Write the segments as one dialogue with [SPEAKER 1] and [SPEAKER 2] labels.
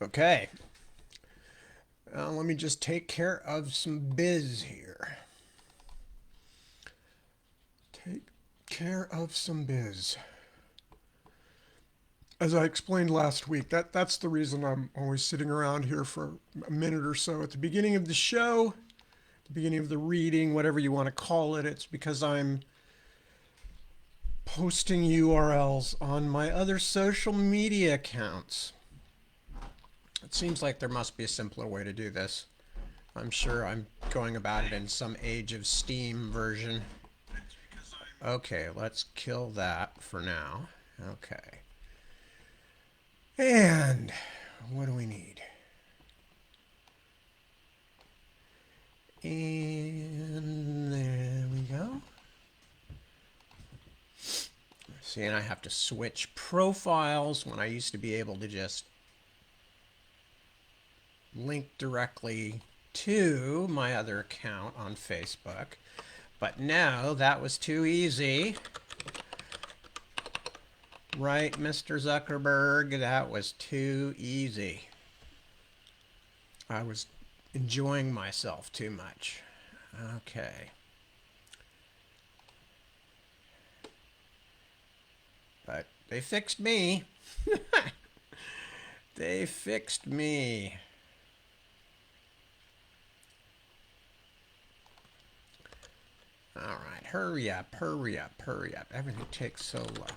[SPEAKER 1] Okay, let me just take care of some biz here. Take care of some biz. As I explained last week, that's the reason I'm always sitting around here for a minute or so at the beginning of the show, the beginning of the reading, whatever you want to call it. It's because I'm posting URLs on my other social media accounts. It seems like there must be a simpler way to do this. I'm sure I'm going about it in some Age of Steam version. Okay, let's kill that for now. Okay. And what do we need? And there we go. See, and I have to switch profiles when I used to be able to just link directly to my other account on Facebook. But no, that was too easy. Right, Mr. Zuckerberg, that was too easy. I was enjoying myself too much. Okay. But they fixed me. They fixed me. All right, hurry up, hurry up, hurry up. Everything takes so long.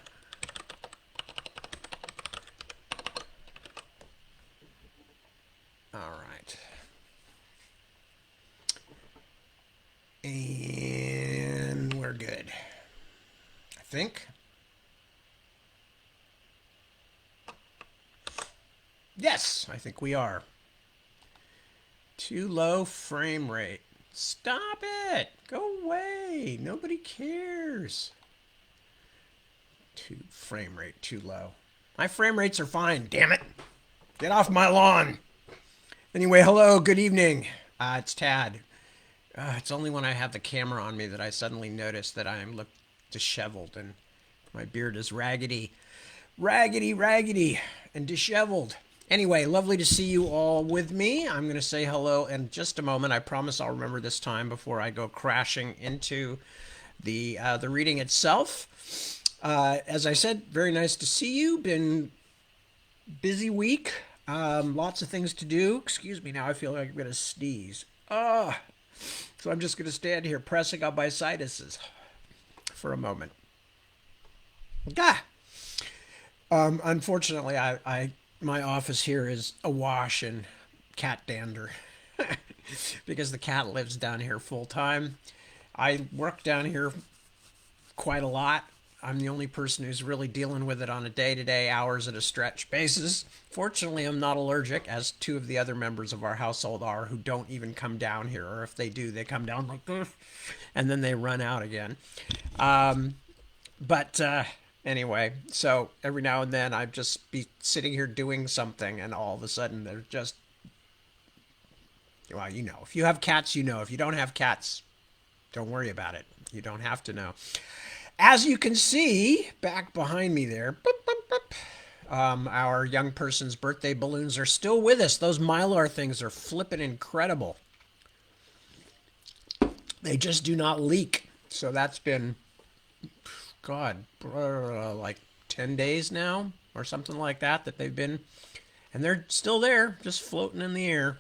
[SPEAKER 1] All right. And we're good. I think. Yes, I think we are. Too low frame rate. Stop it! Go away! Nobody cares. Frame rate too low. My frame rates are fine, damn it! Get off my lawn! Anyway, hello, good evening. It's Tad. It's only when I have the camera on me that I suddenly notice that I am look disheveled and my beard is raggedy. Raggedy, raggedy, and disheveled. Anyway, lovely to see you all with me. I'm going to say hello in just a moment. I promise I'll remember this time before I go crashing into the reading itself. As I said, very nice to see you. Been busy week. Lots of things to do. Excuse me now. I feel like I'm going to sneeze. So I'm just going to stand here pressing on my sinuses for a moment. Ah. Unfortunately, my office here is awash in cat dander because the cat lives down here full time. I work down here quite a lot. I'm the only person who's really dealing with it on a day-to-day, hours at a stretch basis. Fortunately, I'm not allergic, as two of the other members of our household are, who don't even come down here, or if they do, they come down like this, and then they run out again. But anyway, so every now and then I'd just be sitting here doing something, and all of a sudden they're just, well, you know, if you have cats, you know. If you don't have cats, don't worry about it. You don't have to know. As you can see, back behind me there, boop, boop, boop, our young person's birthday balloons are still with us. Those Mylar things are flipping incredible. They just do not leak. So that's been, God, like 10 days now or something like that they've been. And they're still there, just floating in the air.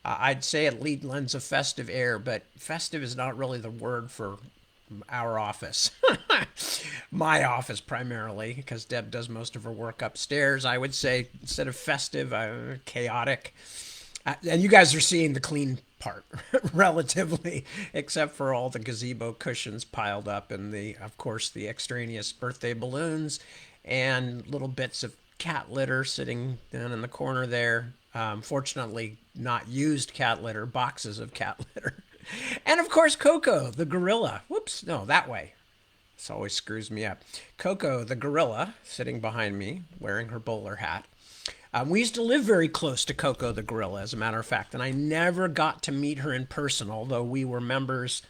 [SPEAKER 1] I'd say it lends a festive air, but festive is not really the word for our office. My office primarily, because Deb does most of her work upstairs. I would say instead of festive, chaotic. And you guys are seeing the clean part relatively, except for all the gazebo cushions piled up and of course, the extraneous birthday balloons and little bits of cat litter sitting down in the corner there. Fortunately, not used cat litter, boxes of cat litter. And of course, Coco, the gorilla. Whoops, no, that way. This always screws me up. Coco, the gorilla, sitting behind me, wearing her bowler hat. We used to live very close to Coco the gorilla, as a matter of fact, and I never got to meet her in person, although we were members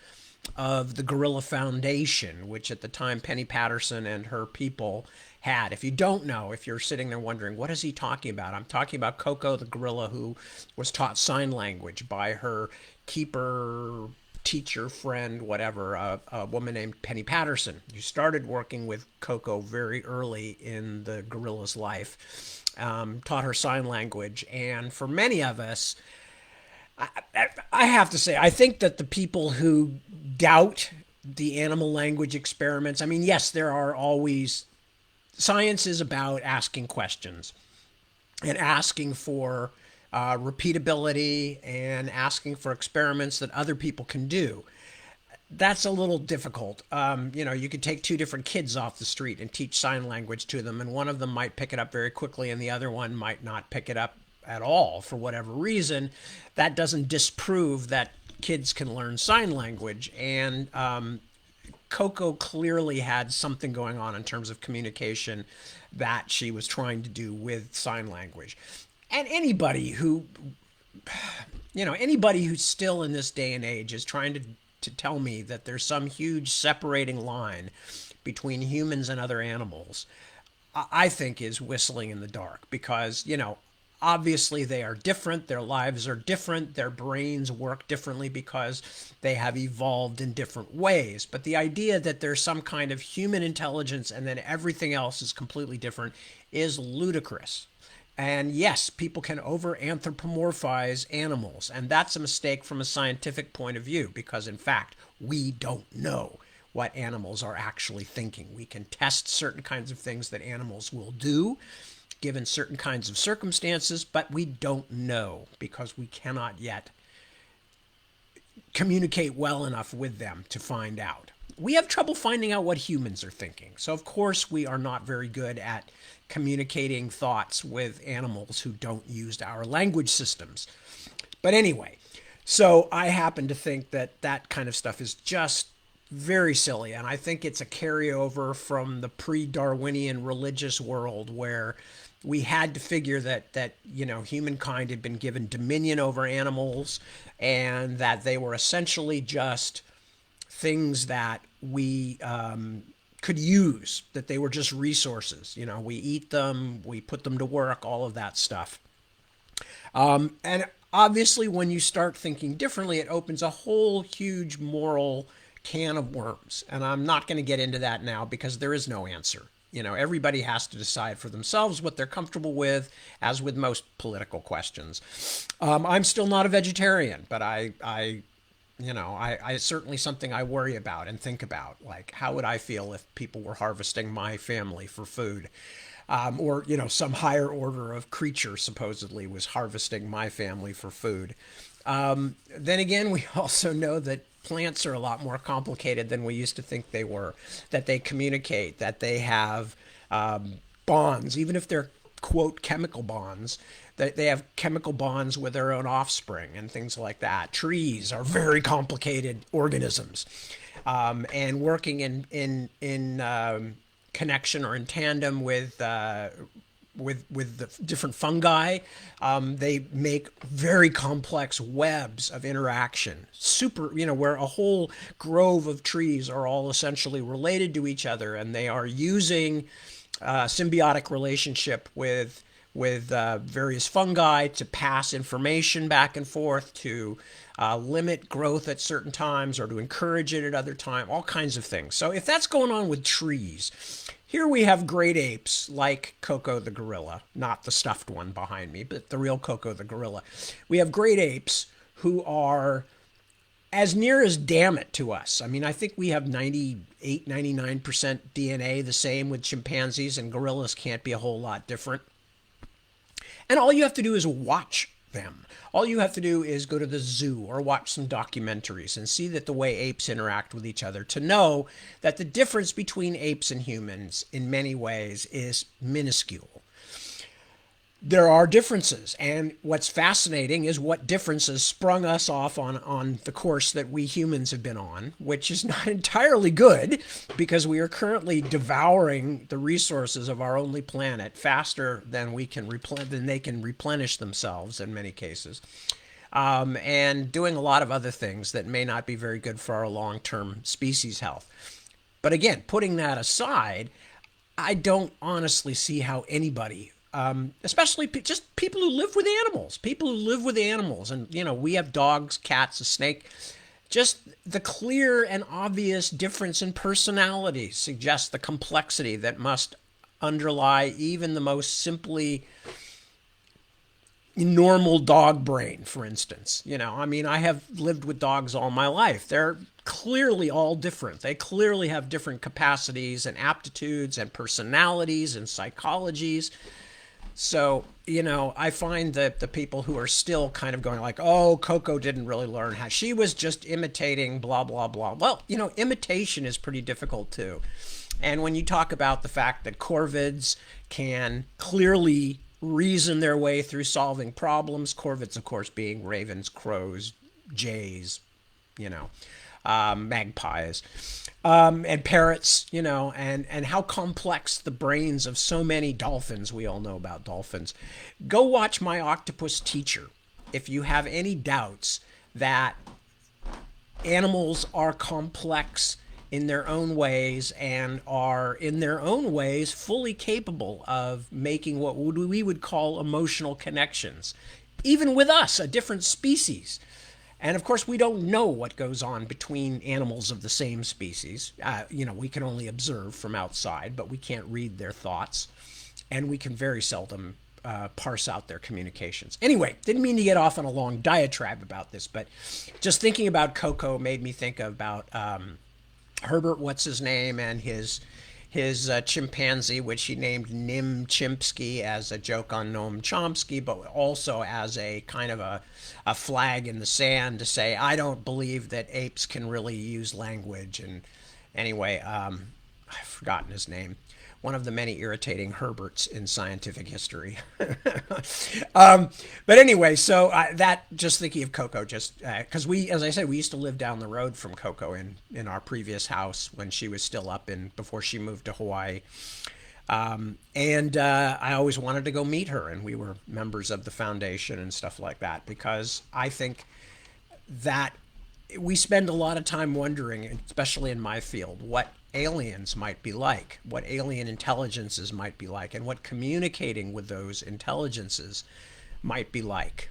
[SPEAKER 1] of the Gorilla Foundation, which at the time Penny Patterson and her people had. If you don't know, if you're sitting there wondering, what is he talking about? I'm talking about Coco the gorilla who was taught sign language by her keeper, teacher, friend, whatever, a woman named Penny Patterson. You started working with Coco very early in the gorilla's life, taught her sign language. And for many of us, I have to say, I think that the people who doubt the animal language experiments, I mean, yes, there are always, science is about asking questions and asking for repeatability and asking for experiments that other people can do. That's a little difficult. You could take two different kids off the street and teach sign language to them, and one of them might pick it up very quickly, and the other one might not pick it up at all for whatever reason. That doesn't disprove that kids can learn sign language. And Coco clearly had something going on in terms of communication that she was trying to do with sign language. And anybody who's still in this day and age is trying to tell me that there's some huge separating line between humans and other animals, I think is whistling in the dark, because, obviously they are different, their lives are different, their brains work differently because they have evolved in different ways. But the idea that there's some kind of human intelligence and then everything else is completely different is ludicrous. And yes, people can over anthropomorphize animals, and that's a mistake from a scientific point of view, because in fact, we don't know what animals are actually thinking. We can test certain kinds of things that animals will do given certain kinds of circumstances, but we don't know because we cannot yet communicate well enough with them to find out. We have trouble finding out what humans are thinking. So, of course, we are not very good at communicating thoughts with animals who don't use our language systems. But anyway, so I happen to think that that kind of stuff is just very silly. And I think it's a carryover from the pre-Darwinian religious world where we had to figure that humankind had been given dominion over animals and that they were essentially just things that we could use, that they were just resources. We eat them, we put them to work, all of that stuff. And obviously, when you start thinking differently, it opens a whole huge moral can of worms. And I'm not going to get into that now because there is no answer. Everybody has to decide for themselves what they're comfortable with, as with most political questions. I'm still not a vegetarian, but I certainly something I worry about and think about. Like, how would I feel if people were harvesting my family for food? Or some higher order of creature supposedly was harvesting my family for food. Then again, we also know that plants are a lot more complicated than we used to think they were, that they communicate, that they have bonds, even if they're, quote, chemical bonds, that they have chemical bonds with their own offspring and things like that. Trees are very complicated organisms, and working in connection or in tandem with the different fungi, they make very complex webs of interaction. Where a whole grove of trees are all essentially related to each other, and they are using symbiotic relationship with various fungi to pass information back and forth, to limit growth at certain times or to encourage it at other times, all kinds of things. So if that's going on with trees, here we have great apes like Coco the gorilla, not the stuffed one behind me, but the real Coco the gorilla. We have great apes who are as near as damn it to us. I mean, I think we have 98, 99% DNA, the same with chimpanzees, and gorillas can't be a whole lot different. And all you have to do is watch them. All you have to do is go to the zoo or watch some documentaries and see that the way apes interact with each other to know that the difference between apes and humans in many ways is minuscule. There are differences, and what's fascinating is what differences sprung us off on the course that we humans have been on, which is not entirely good because we are currently devouring the resources of our only planet faster than they can replenish themselves in many cases. and doing a lot of other things that may not be very good for our long-term species health. But again, putting that aside, I don't honestly see how anybody, especially just people who live with animals, and we have dogs, cats, a snake. Just the clear and obvious difference in personality suggests the complexity that must underlie even the most simply normal dog brain, for instance. I mean, I have lived with dogs all my life. They're clearly all different. They clearly have different capacities and aptitudes and personalities and psychologies. So, I find that the people who are still kind of going like, oh, Coco didn't really learn how she was just imitating blah, blah, blah. Well, imitation is pretty difficult too. And when you talk about the fact that corvids can clearly reason their way through solving problems, corvids, of course, being ravens, crows, jays, you know, magpies, and parrots, and how complex the brains of so many dolphins. We all know about dolphins. Go watch My Octopus Teacher if you have any doubts that animals are complex in their own ways and are in their own ways fully capable of making what we would call emotional connections, even with us, a different species. And of course, we don't know what goes on between animals of the same species. We can only observe from outside, but we can't read their thoughts. And we can very seldom parse out their communications. Anyway, didn't mean to get off on a long diatribe about this, but just thinking about Coco made me think about Herbert, what's his name, and his chimpanzee, which he named Nim Chimpsky as a joke on Noam Chomsky, but also as a kind of a flag in the sand to say, I don't believe that apes can really use language. And anyway, I've forgotten his name. One of the many irritating Herberts in scientific history. But anyway, so that, just thinking of Coco, just because as I said, we used to live down the road from Coco in our previous house when she was still up before she moved to Hawaii. And I always wanted to go meet her, and we were members of the foundation and stuff like that, because I think that we spend a lot of time wondering, especially in my field, what aliens might be like, what alien intelligences might be like, and what communicating with those intelligences might be like.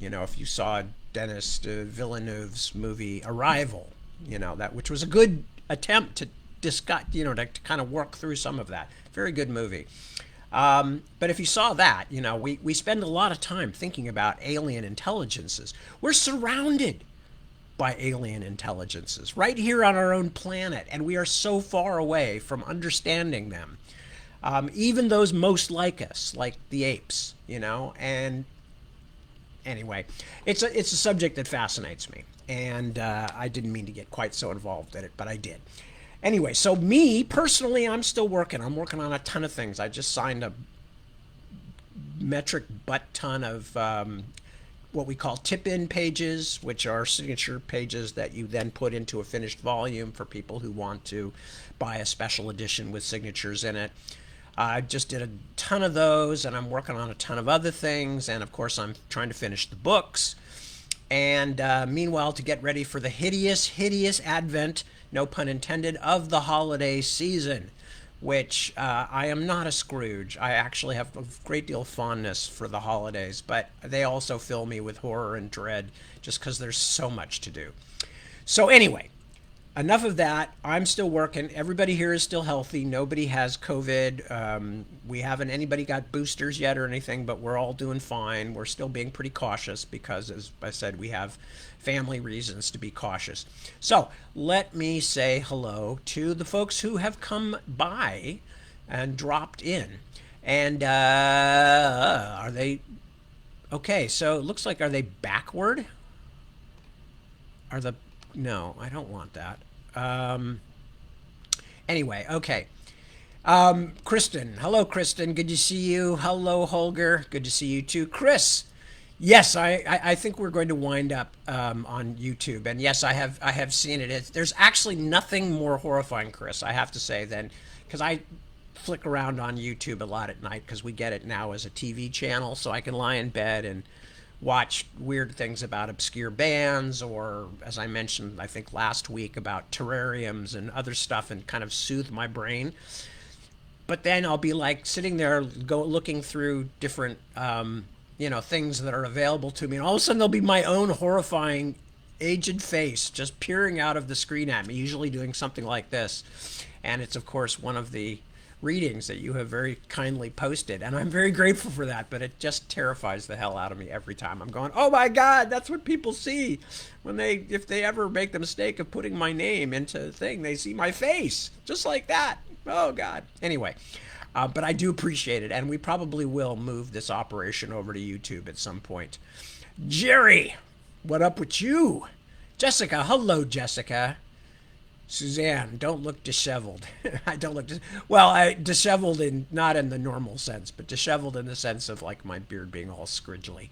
[SPEAKER 1] If you saw Denis Villeneuve's movie Arrival, which was a good attempt to discuss, to kind of work through some of that. Very good movie. But if you saw that, we spend a lot of time thinking about alien intelligences. We're surrounded by alien intelligences right here on our own planet, and we are so far away from understanding them. Even those most like us, like the apes, and anyway, it's a subject that fascinates me, and I didn't mean to get quite so involved in it, but I did. Anyway, so me personally, I'm working on a ton of things. I just signed a metric butt ton of what we call tip-in pages, which are signature pages that you then put into a finished volume for people who want to buy a special edition with signatures in it. I just did a ton of those, and I'm working on a ton of other things, and of course I'm trying to finish the books. And meanwhile, to get ready for the hideous advent, no pun intended, of the holiday season, which I am not a Scrooge. I actually have a great deal of fondness for the holidays, but they also fill me with horror and dread just because there's so much to do. So anyway, enough of that. I'm still working. Everybody here is still healthy. Nobody has COVID. We haven't anybody got boosters yet or anything, but we're all doing fine. We're still being pretty cautious because, as I said, we have family reasons to be cautious. So let me say hello to the folks who have come by and dropped in. And are they okay? So it looks like, are they backward? No, I don't want that. Anyway, okay. Kristen. Hello, Kristen. Good to see you. Hello, Holger. Good to see you too. Chris. Yes, I think we're going to wind up on YouTube. And yes, I have seen it. There's actually nothing more horrifying, Chris, I have to say, than, because I flick around on YouTube a lot at night because we get it now as a TV channel, so I can lie in bed and watch weird things about obscure bands, or as I mentioned, I think last week, about terrariums and other stuff, and kind of soothe my brain. But then I'll be like sitting there, looking through different, things that are available to me, and all of a sudden there'll be my own horrifying aged face just peering out of the screen at me, usually doing something like this. And it's, of course, one of the readings that you have very kindly posted. And I'm very grateful for that, but it just terrifies the hell out of me every time. I'm going, oh my God, that's what people see if they ever make the mistake of putting my name into the thing, they see my face just like that. Oh God. Anyway, but I do appreciate it. And we probably will move this operation over to YouTube at some point. Jerry, what up with you? Jessica, hello, Jessica. Suzanne, don't look disheveled. I don't look disheveled in not in the normal sense, but disheveled in the sense of like my beard being all scridgely.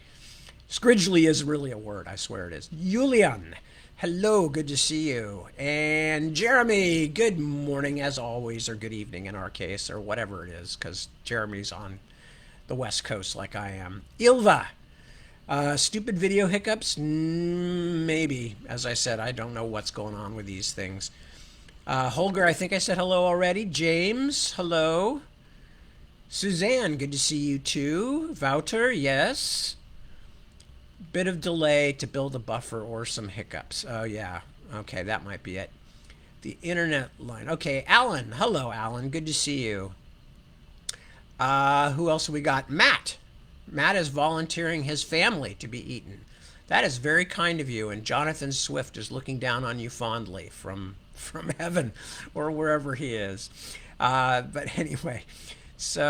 [SPEAKER 1] Scridgely is really a word, I swear it is. Julian, hello, good to see you. And Jeremy, good morning as always, or good evening in our case, or whatever it is, because Jeremy's on the West Coast like I am. Ilva, stupid video hiccups? Maybe. As I said, I don't know what's going on with these things. Holger, I think I said hello already. James, hello. Suzanne, good to see you too. Wouter, yes. Bit of delay to build a buffer or some hiccups. Oh, yeah. Okay, that might be it. The internet line. Okay, Alan. Hello, Alan. Good to see you. Who else have we got? Matt. Matt is volunteering his family to be eaten. That is very kind of you, and Jonathan Swift is looking down on you fondly from heaven or wherever he is. But anyway, so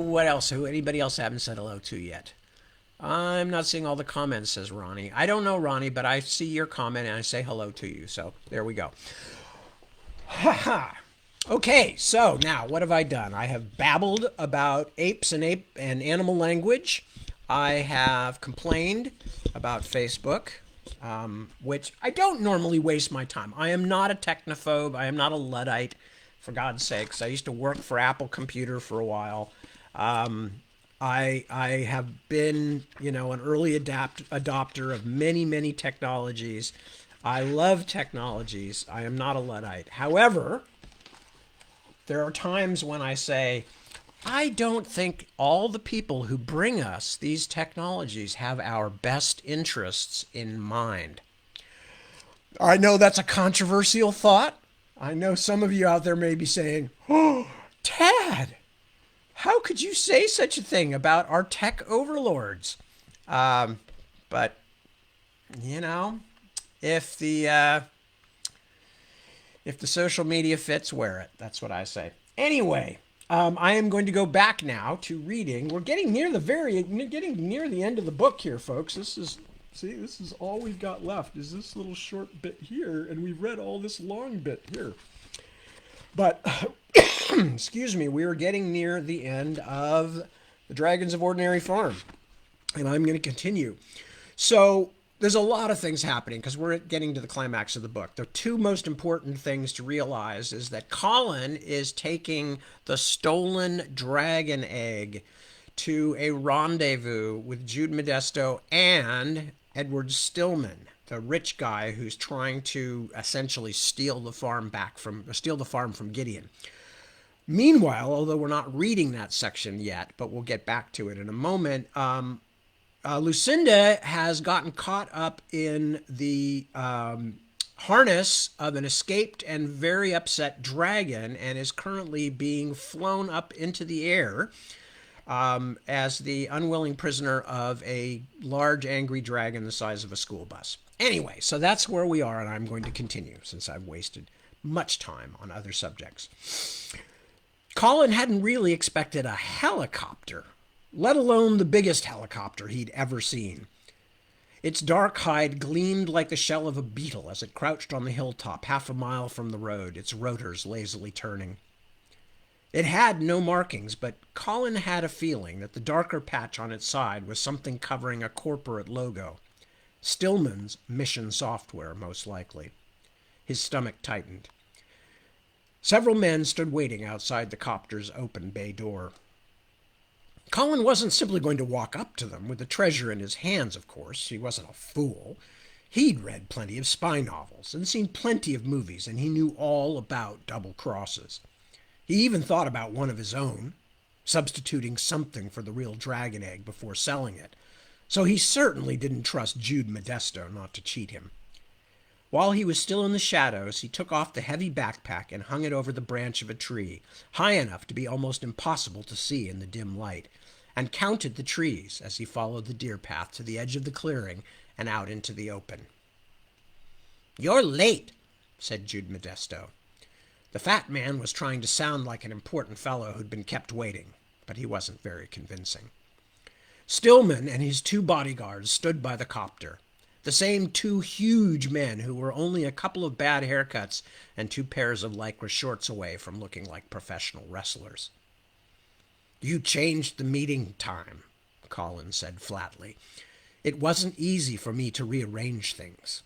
[SPEAKER 1] what else? Anybody else haven't said hello to yet? I'm not seeing all the comments, says Ronnie. I don't know, Ronnie, but I see your comment and I say hello to you. So there we go. Ha ha. Okay, so now what have I done? I have babbled about apes and animal language. I have complained about Facebook, which I don't normally waste my time. I am not a technophobe. I am not a Luddite, for God's sakes. I used to work for Apple Computer for a while. I have been, an early adopter of many, many technologies. I love technologies. I am not a Luddite. However, there are times when I say, I don't think all the people who bring us these technologies have our best interests in mind. I know that's a controversial thought. I know some of you out there may be saying, oh, Tad, how could you say such a thing about our tech overlords? But, if the social media fits, wear it. That's what I say. Anyway, I am going to go back now to reading. We're getting near the end of the book here, folks. This is all we've got left is this little short bit here, and we've read all this long bit here. But, excuse me, we are getting near the end of The Dragons of Ordinary Farm, and I'm going to continue. So there's a lot of things happening because we're getting to the climax of the book. The two most important things to realize is that Colin is taking the stolen dragon egg to a rendezvous with Jude Modesto and Edward Stillman, the rich guy who's trying to essentially steal the farm from Gideon. Meanwhile, although we're not reading that section yet, but we'll get back to it in a moment, Lucinda has gotten caught up in the harness of an escaped and very upset dragon and is currently being flown up into the air as the unwilling prisoner of a large angry dragon the size of a school bus. Anyway, so that's where we are, and I'm going to continue since I've wasted much time on other subjects. Colin hadn't really expected a helicopter, let alone the biggest helicopter he'd ever seen. Its dark hide gleamed like the shell of a beetle as it crouched on the hilltop half a mile from the road, its rotors lazily turning. It had no markings, but Colin had a feeling that the darker patch on its side was something covering a corporate logo. Stillman's mission software, most likely. His stomach tightened. Several men stood waiting outside the copter's open bay door. Colin wasn't simply going to walk up to them with the treasure in his hands, of course. He wasn't a fool. He'd read plenty of spy novels and seen plenty of movies, and he knew all about double crosses. He even thought about one of his own, substituting something for the real dragon egg before selling it. So he certainly didn't trust Jude Modesto not to cheat him. While he was still in the shadows, he took off the heavy backpack and hung it over the branch of a tree, high enough to be almost impossible to see in the dim light, and counted the trees as he followed the deer path to the edge of the clearing and out into the open. "You're late," said Jude Modesto. The fat man was trying to sound like an important fellow who'd been kept waiting, but he wasn't very convincing. Stillman and his two bodyguards stood by the copter, the same two huge men who were only a couple of bad haircuts and two pairs of lycra shorts away from looking like professional wrestlers. "You changed the meeting time," Colin said flatly. "It wasn't easy for me to rearrange things."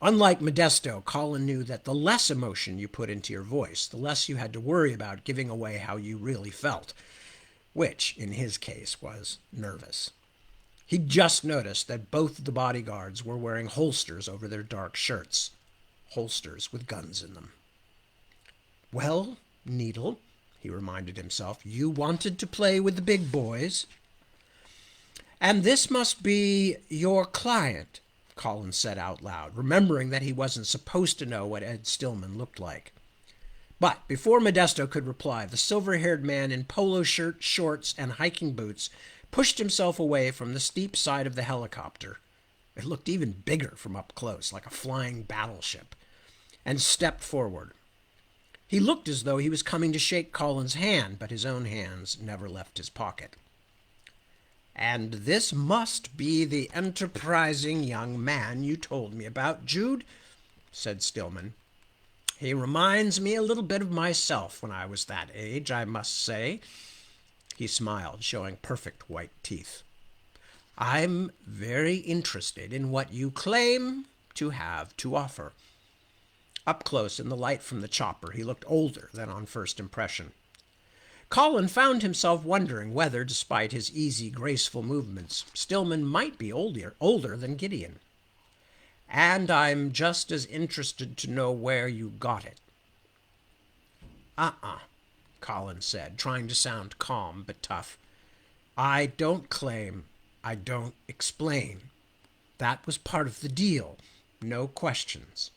[SPEAKER 1] Unlike Modesto, Colin knew that the less emotion you put into your voice, the less you had to worry about giving away how you really felt, which, in his case, was nervous. He'd just noticed that both of the bodyguards were wearing holsters over their dark shirts, holsters with guns in them. "Well, Needle," he reminded himself, "you wanted to play with the big boys." "And this must be your client," Colin said out loud, remembering that he wasn't supposed to know what Ed Stillman looked like. But before Modesto could reply, the silver-haired man in polo shirt, shorts, and hiking boots pushed himself away from the steep side of the helicopter. It looked even bigger from up close, like a flying battleship, and stepped forward. He looked as though he was coming to shake Colin's hand, but his own hands never left his pocket. "And this must be the enterprising young man you told me about, Jude," said Stillman. "He reminds me a little bit of myself when I was that age, I must say." He smiled, showing perfect white teeth. "I'm very interested in what you claim to have to offer." Up close in the light from the chopper, he looked older than on first impression. Colin found himself wondering whether, despite his easy, graceful movements, Stillman might be older than Gideon. "And I'm just as interested to know where you got it." Colin said, trying to sound calm but tough. "I don't claim. I don't explain. That was part of the deal. No questions.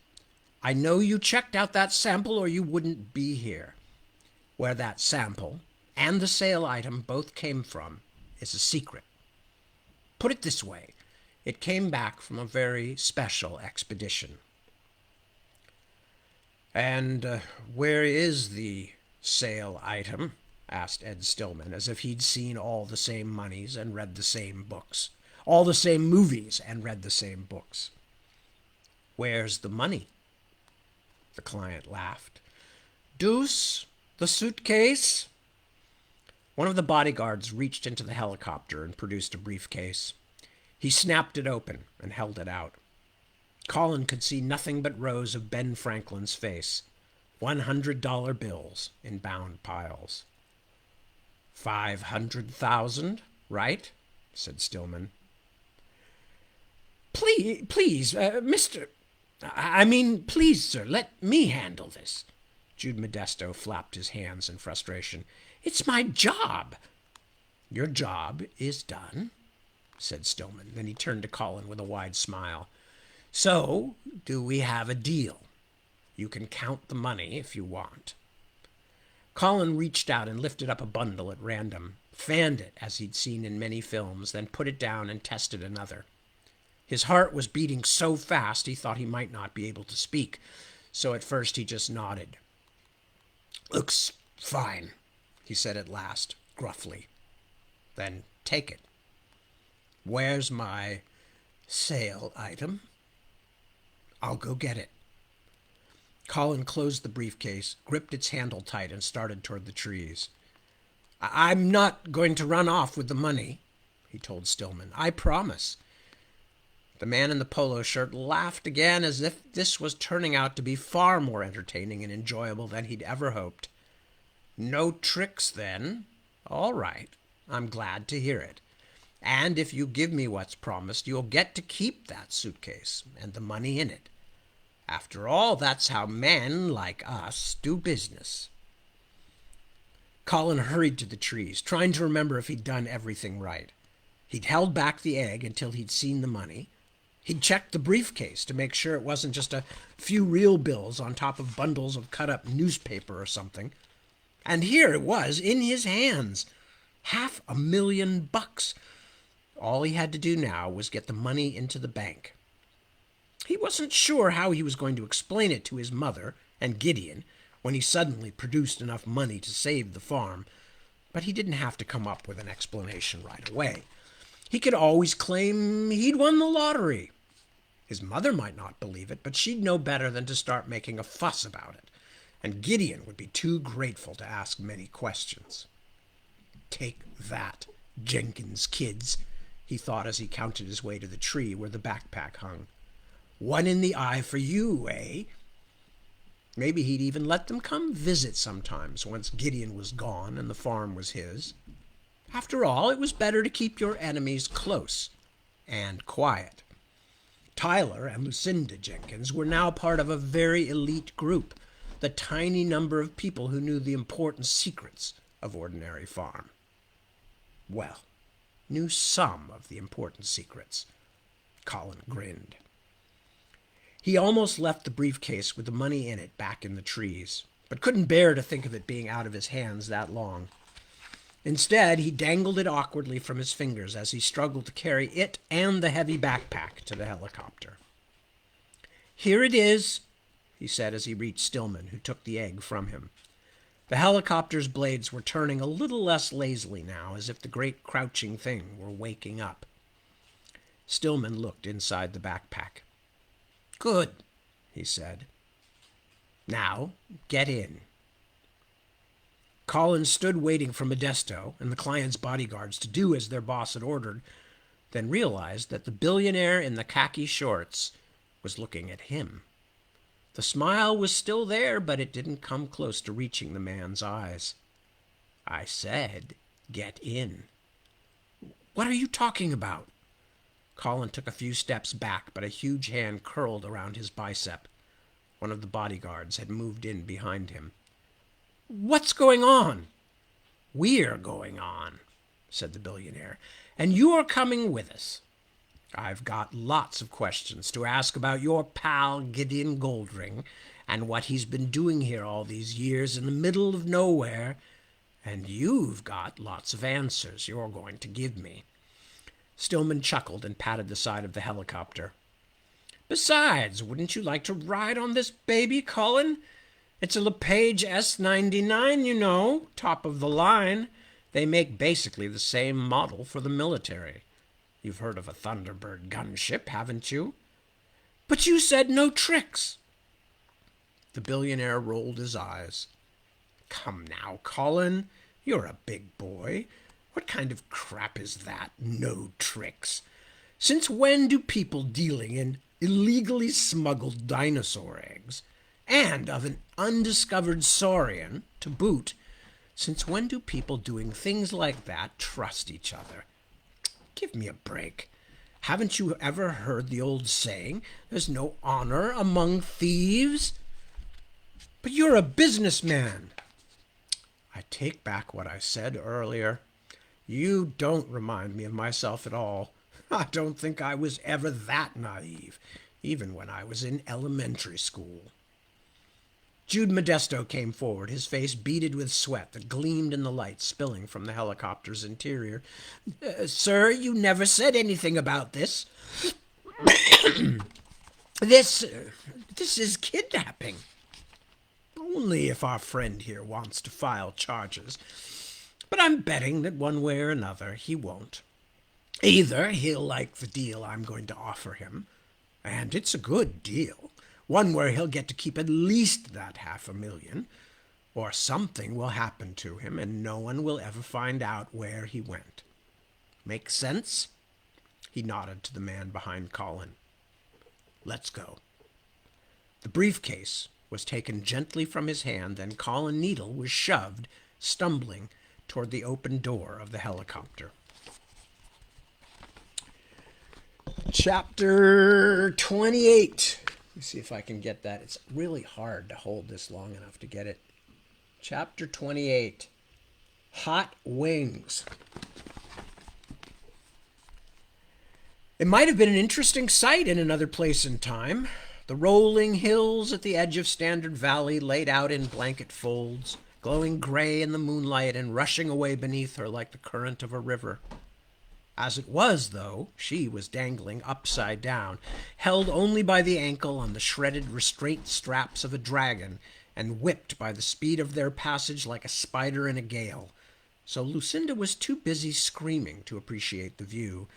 [SPEAKER 1] I know you checked out that sample or you wouldn't be here. Where that sample and the sale item both came from is a secret. Put it this way. It came back from a very special expedition." "And where is the sale item?" asked Ed Stillman, as if he'd seen all the same moneys and read the same books, all the same movies and read the same books. "Where's the money?" The client laughed. "Deuce, the suitcase?" One of the bodyguards reached into the helicopter and produced a briefcase. He snapped it open and held it out. Colin could see nothing but rows of Ben Franklin's face, $100 bills in bound piles. "500,000, right?" said Stillman. Please, Mr. Please, sir, let me handle this." Jude Modesto flapped his hands in frustration. "It's my job." "Your job is done," said Stillman. Then he turned to Colin with a wide smile. "So, do we have a deal? You can count the money if you want." Colin reached out and lifted up a bundle at random, fanned it as he'd seen in many films, then put it down and tested another. His heart was beating so fast he thought he might not be able to speak, so at first he just nodded. "Looks fine," he said at last, gruffly. "Then take it." "Where's my sale item?" "I'll go get it." Colin closed the briefcase, gripped its handle tight, and started toward the trees. "I'm not going to run off with the money," he told Stillman. "I promise." The man in the polo shirt laughed again as if this was turning out to be far more entertaining and enjoyable than he'd ever hoped. "No tricks, then? All right. I'm glad to hear it. And if you give me what's promised, you'll get to keep that suitcase and the money in it. After all, that's how men like us do business." Colin hurried to the trees, trying to remember if he'd done everything right. He'd held back the egg until he'd seen the money. He'd checked the briefcase to make sure it wasn't just a few real bills on top of bundles of cut-up newspaper or something. And here it was in his hands. $500,000. All he had to do now was get the money into the bank. He wasn't sure how he was going to explain it to his mother and Gideon when he suddenly produced enough money to save the farm, but he didn't have to come up with an explanation right away. He could always claim he'd won the lottery. His mother might not believe it, but she'd know better than to start making a fuss about it, and Gideon would be too grateful to ask many questions. "Take that, Jenkins kids," he thought as he counted his way to the tree where the backpack hung. "One in the eye for you, eh?" Maybe he'd even let them come visit sometimes once Gideon was gone and the farm was his. After all, it was better to keep your enemies close and quiet. Tyler and Lucinda Jenkins were now part of a very elite group, the tiny number of people who knew the important secrets of Ordinary Farm. Well, knew some of the important secrets. Colin grinned. He almost left the briefcase with the money in it back in the trees, but couldn't bear to think of it being out of his hands that long. Instead, he dangled it awkwardly from his fingers as he struggled to carry it and the heavy backpack to the helicopter. "Here it is," he said as he reached Stillman, who took the egg from him. The helicopter's blades were turning a little less lazily now, as if the great crouching thing were waking up. Stillman looked inside the backpack. "Good," he said. "Now, get in." Colin stood waiting for Modesto and the client's bodyguards to do as their boss had ordered, then realized that the billionaire in the khaki shorts was looking at him. The smile was still there, but it didn't come close to reaching the man's eyes. "I said, get in." "What are you talking about?" Colin took a few steps back, but a huge hand curled around his bicep. One of the bodyguards had moved in behind him. "What's going on?" "We're going on," said the billionaire, "and you're coming with us. I've got lots of questions to ask about your pal Gideon Goldring and what he's been doing here all these years in the middle of nowhere, and you've got lots of answers you're going to give me." Stillman chuckled and patted the side of the helicopter. "Besides, wouldn't you like to ride on this baby, Colin? It's a LePage S99, you know, top of the line. They make basically the same model for the military. You've heard of a Thunderbird gunship, haven't you?" "But you said no tricks." The billionaire rolled his eyes. "Come now, Colin, you're a big boy. What kind of crap is that? No tricks. Since when do people dealing in illegally smuggled dinosaur eggs, and of an undiscovered saurian to boot, since when do people doing things like that trust each other? Give me a break. Haven't you ever heard the old saying, there's no honor among thieves? But you're a businessman." "I take back what I said earlier. You don't remind me of myself at all. I don't think I was ever that naive, even when I was in elementary school." Jude Modesto came forward, his face beaded with sweat that gleamed in the light spilling from the helicopter's interior. "Sir, you never said anything about this. This is kidnapping." "Only if our friend here wants to file charges. But I'm betting that one way or another he won't. Either he'll like the deal I'm going to offer him, and it's a good deal, one where he'll get to keep at least that $500,000, or something will happen to him and no one will ever find out where he went. Make sense?" He nodded to the man behind Colin. "Let's go." The briefcase was taken gently from his hand, then Colin Needle was shoved, stumbling, toward the open door of the helicopter. Chapter 28. Let me see if I can get that. It's really hard to hold this long enough to get it. Chapter 28. Hot Wings. It might have been an interesting sight in another place and time. The rolling hills at the edge of Standard Valley laid out in blanket folds, glowing gray in the moonlight and rushing away beneath her like the current of a river. As it was, though, she was dangling upside down, held only by the ankle on the shredded restraint straps of a dragon, and whipped by the speed of their passage like a spider in a gale. So Lucinda was too busy screaming to appreciate the view.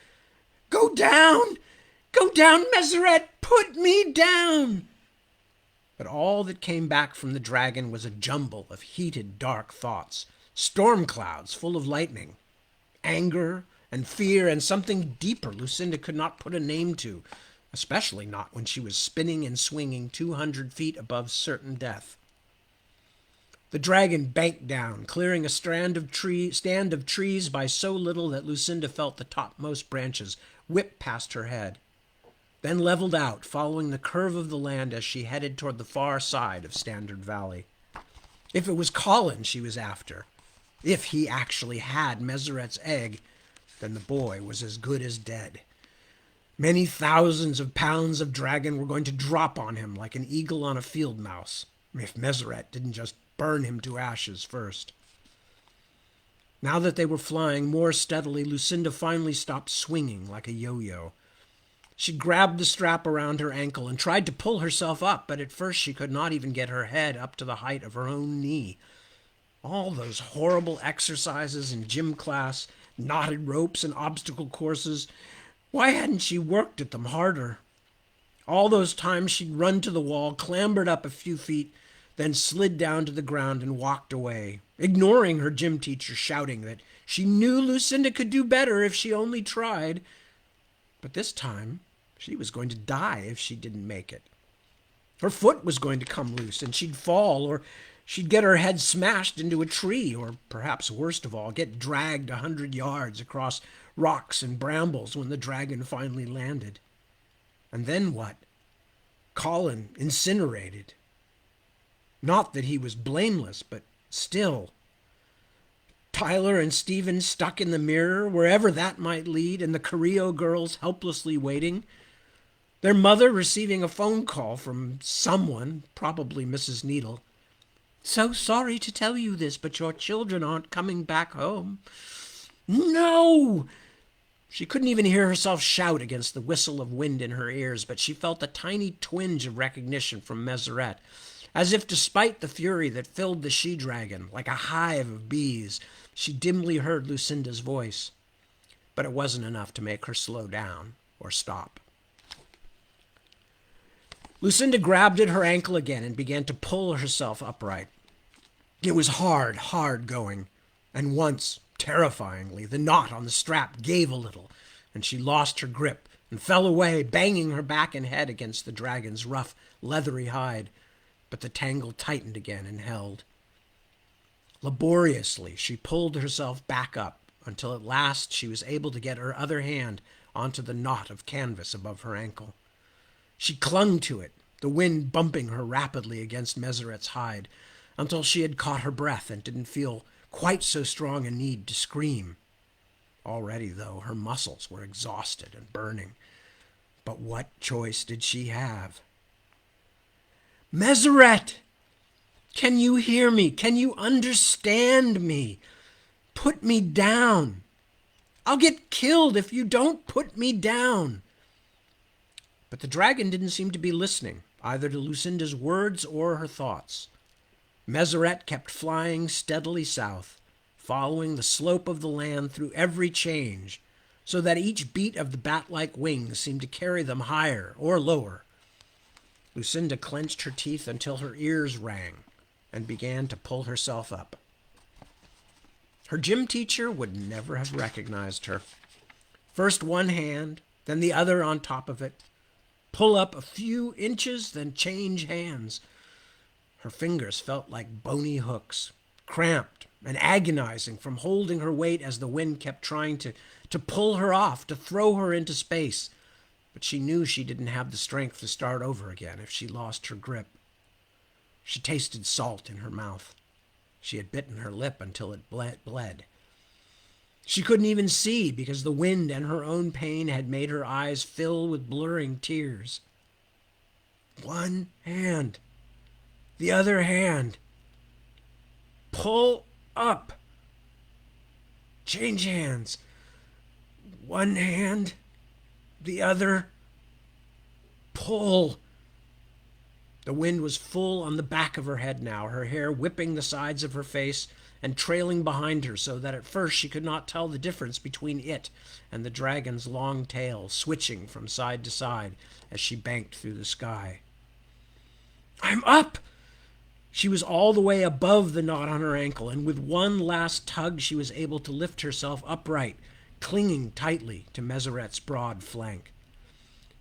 [SPEAKER 1] "Go down! Go down, Meseret! Put me down!" But all that came back from the dragon was a jumble of heated, dark thoughts, storm clouds full of lightning, anger and fear, and something deeper Lucinda could not put a name to, especially not when she was spinning and swinging 200 feet above certain death. The dragon banked down, clearing a stand of trees by so little that Lucinda felt the topmost branches whip past her head, then leveled out, following the curve of the land as she headed toward the far side of Standard Valley. If it was Colin she was after, if he actually had Meseret's egg, then the boy was as good as dead. Many thousands of pounds of dragon were going to drop on him like an eagle on a field mouse, if Meseret didn't just burn him to ashes first. Now that they were flying more steadily, Lucinda finally stopped swinging like a yo-yo. She grabbed the strap around her ankle and tried to pull herself up, but at first she could not even get her head up to the height of her own knee. All those horrible exercises in gym class, knotted ropes and obstacle courses, why hadn't she worked at them harder? All those times she'd run to the wall, clambered up a few feet, then slid down to the ground and walked away, ignoring her gym teacher shouting that she knew Lucinda could do better if she only tried. But this time, she was going to die if she didn't make it. Her foot was going to come loose and she'd fall, or she'd get her head smashed into a tree, or perhaps worst of all, get dragged 100 yards across rocks and brambles when the dragon finally landed. And then what? Colin incinerated. Not that he was blameless, but still. Tyler and Stephen stuck in the mirror, wherever that might lead, and the Carrillo girls helplessly waiting. Their mother receiving a phone call from someone, probably Mrs. Needle. "So sorry to tell you this, but your children aren't coming back home." No! She couldn't even hear herself shout against the whistle of wind in her ears, but she felt a tiny twinge of recognition from Meseret, as if despite the fury that filled the she-dragon, like a hive of bees, she dimly heard Lucinda's voice. But it wasn't enough to make her slow down or stop. Lucinda grabbed at her ankle again and began to pull herself upright. It was hard going, and once, terrifyingly, the knot on the strap gave a little, and she lost her grip and fell away, banging her back and head against the dragon's rough, leathery hide. But the tangle tightened again and held. Laboriously, she pulled herself back up until at last she was able to get her other hand onto the knot of canvas above her ankle. She clung to it, the wind bumping her rapidly against Meseret's hide, until she had caught her breath and didn't feel quite so strong a need to scream. Already, though, her muscles were exhausted and burning. But what choice did she have? "Meseret! Can you hear me? Can you understand me? Put me down. I'll get killed if you don't put me down." But the dragon didn't seem to be listening, either to Lucinda's words or her thoughts. Meseret kept flying steadily south, following the slope of the land through every change, so that each beat of the bat-like wings seemed to carry them higher or lower. Lucinda clenched her teeth until her ears rang and began to pull herself up. Her gym teacher would never have recognized her. First one hand, then the other on top of it. Pull up a few inches, then change hands. Her fingers felt like bony hooks, cramped and agonizing from holding her weight as the wind kept trying to pull her off, to throw her into space. But she knew she didn't have the strength to start over again if she lost her grip. She tasted salt in her mouth. She had bitten her lip until it bled. She couldn't even see because the wind and her own pain had made her eyes fill with blurring tears. One hand. The other hand. Pull up. Change hands. One hand. The other. Pull. The wind was full on the back of her head now, her hair whipping the sides of her face and trailing behind her so that at first she could not tell the difference between it and the dragon's long tail switching from side to side as she banked through the sky. I'm up! She was all the way above the knot on her ankle, and with one last tug she was able to lift herself upright, clinging tightly to Meseret's broad flank.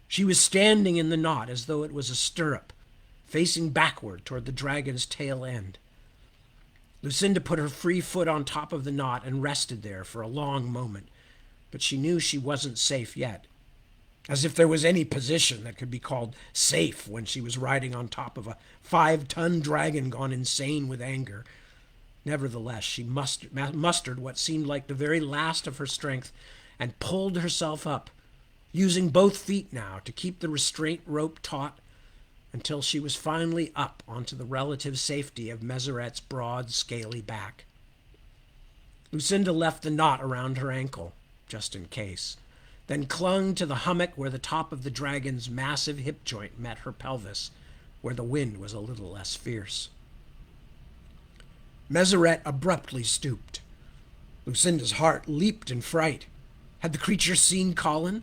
[SPEAKER 1] She was standing in the knot as though it was a stirrup, facing backward toward the dragon's tail end. Lucinda put her free foot on top of the knot and rested there for a long moment, but she knew she wasn't safe yet. As if there was any position that could be called safe when she was riding on top of a 5-ton dragon gone insane with anger. Nevertheless, she mustered what seemed like the very last of her strength and pulled herself up, using both feet now to keep the restraint rope taut until she was finally up onto the relative safety of Meseret's broad, scaly back. Lucinda left the knot around her ankle, just in case, then clung to the hummock where the top of the dragon's massive hip joint met her pelvis, where the wind was a little less fierce. Meseret abruptly stooped. Lucinda's heart leaped in fright. Had the creature seen Colin?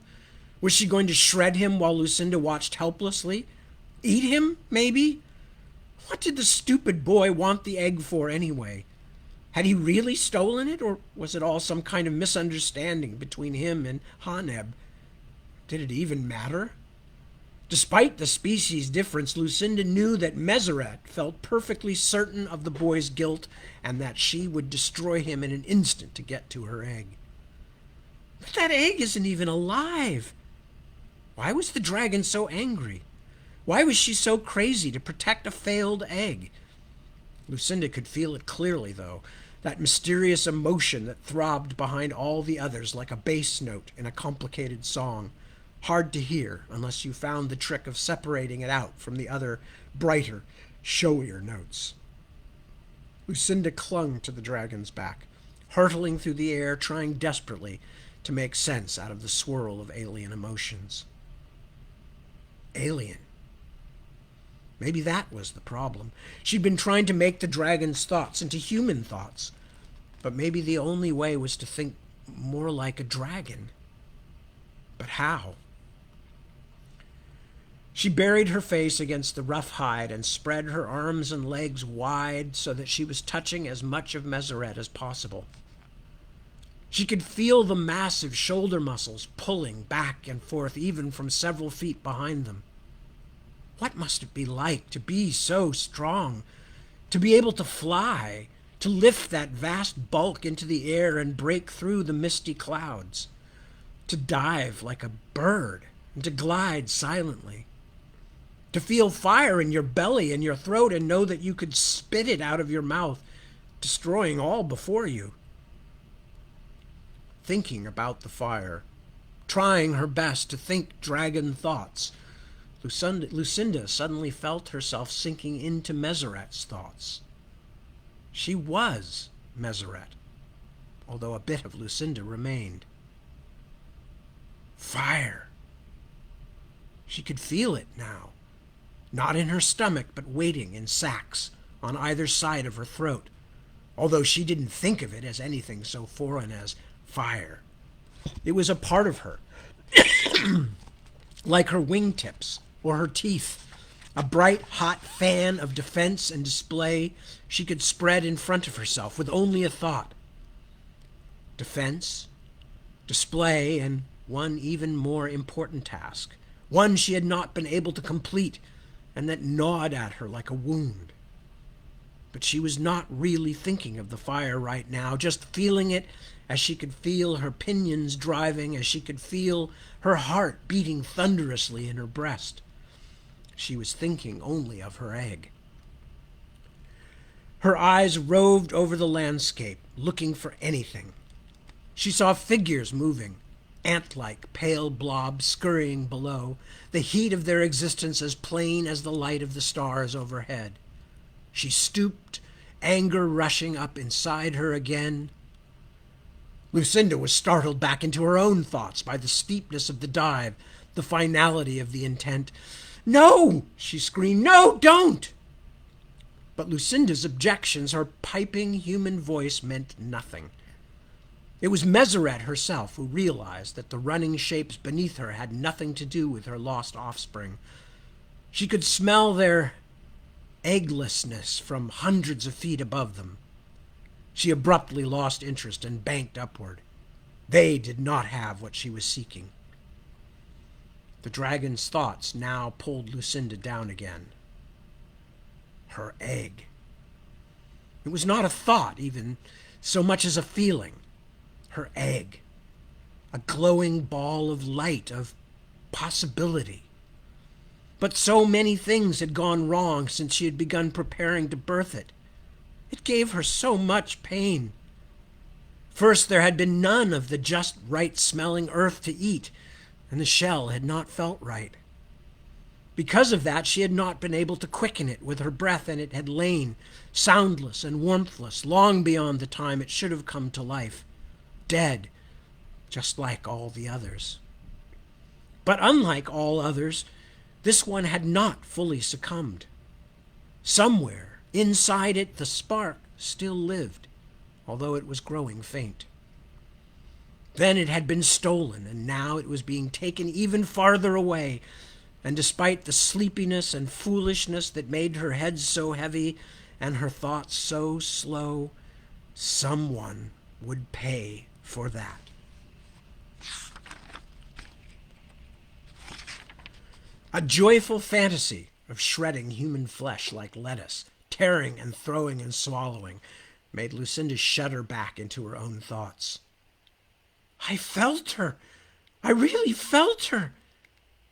[SPEAKER 1] Was she going to shred him while Lucinda watched helplessly? Eat him, maybe? What did the stupid boy want the egg for anyway? Had he really stolen it, or was it all some kind of misunderstanding between him and Haneb? Did it even matter? Despite the species difference, Lucinda knew that Meseret felt perfectly certain of the boy's guilt and that she would destroy him in an instant to get to her egg. But that egg isn't even alive. Why was the dragon so angry? Why was she so crazy to protect a failed egg? Lucinda could feel it clearly, though, that mysterious emotion that throbbed behind all the others like a bass note in a complicated song, hard to hear unless you found the trick of separating it out from the other, brighter, showier notes. Lucinda clung to the dragon's back, hurtling through the air, trying desperately to make sense out of the swirl of alien emotions. Alien. Maybe that was the problem. She'd been trying to make the dragon's thoughts into human thoughts, but maybe the only way was to think more like a dragon. But how? She buried her face against the rough hide and spread her arms and legs wide so that she was touching as much of Meseret as possible. She could feel the massive shoulder muscles pulling back and forth even from several feet behind them. What must it be like to be so strong, to be able to fly, to lift that vast bulk into the air and break through the misty clouds, to dive like a bird and to glide silently, to feel fire in your belly and your throat and know that you could spit it out of your mouth, destroying all before you? Thinking about the fire, trying her best to think dragon thoughts, Lucinda suddenly felt herself sinking into Meseret's thoughts. She was Meseret, although a bit of Lucinda remained. Fire. She could feel it now, not in her stomach, but waiting in sacs on either side of her throat, although she didn't think of it as anything so foreign as fire. It was a part of her, like her wingtips or her teeth, a bright, hot fan of defense and display she could spread in front of herself with only a thought. Defense, display, and one even more important task, one she had not been able to complete and that gnawed at her like a wound. But she was not really thinking of the fire right now, just feeling it as she could feel her pinions driving, as she could feel her heart beating thunderously in her breast. She was thinking only of her egg. Her eyes roved over the landscape, looking for anything. She saw figures moving, ant-like pale blobs scurrying below, the heat of their existence as plain as the light of the stars overhead. She stooped, anger rushing up inside her again. Lucinda was startled back into her own thoughts by the steepness of the dive, the finality of the intent. "No!" she screamed. "No, don't!" But Lucinda's objections, her piping human voice, meant nothing. It was Meseret herself who realized that the running shapes beneath her had nothing to do with her lost offspring. She could smell their egglessness from hundreds of feet above them. She abruptly lost interest and banked upward. They did not have what she was seeking. The dragon's thoughts now pulled Lucinda down again. Her egg. It was not a thought, even so much as a feeling. Her egg. A glowing ball of light, of possibility. But so many things had gone wrong since she had begun preparing to birth it. It gave her so much pain. First, there had been none of the just right-smelling earth to eat, and the shell had not felt right. Because of that, she had not been able to quicken it with her breath, and it had lain, soundless and warmthless, long beyond the time it should have come to life, dead, just like all the others. But unlike all others, this one had not fully succumbed. Somewhere inside it, the spark still lived, although it was growing faint. Then it had been stolen, and now it was being taken even farther away, and despite the sleepiness and foolishness that made her head so heavy and her thoughts so slow, someone would pay for that. A joyful fantasy of shredding human flesh like lettuce, tearing and throwing and swallowing, made Lucinda shudder back into her own thoughts. I felt her. I really felt her.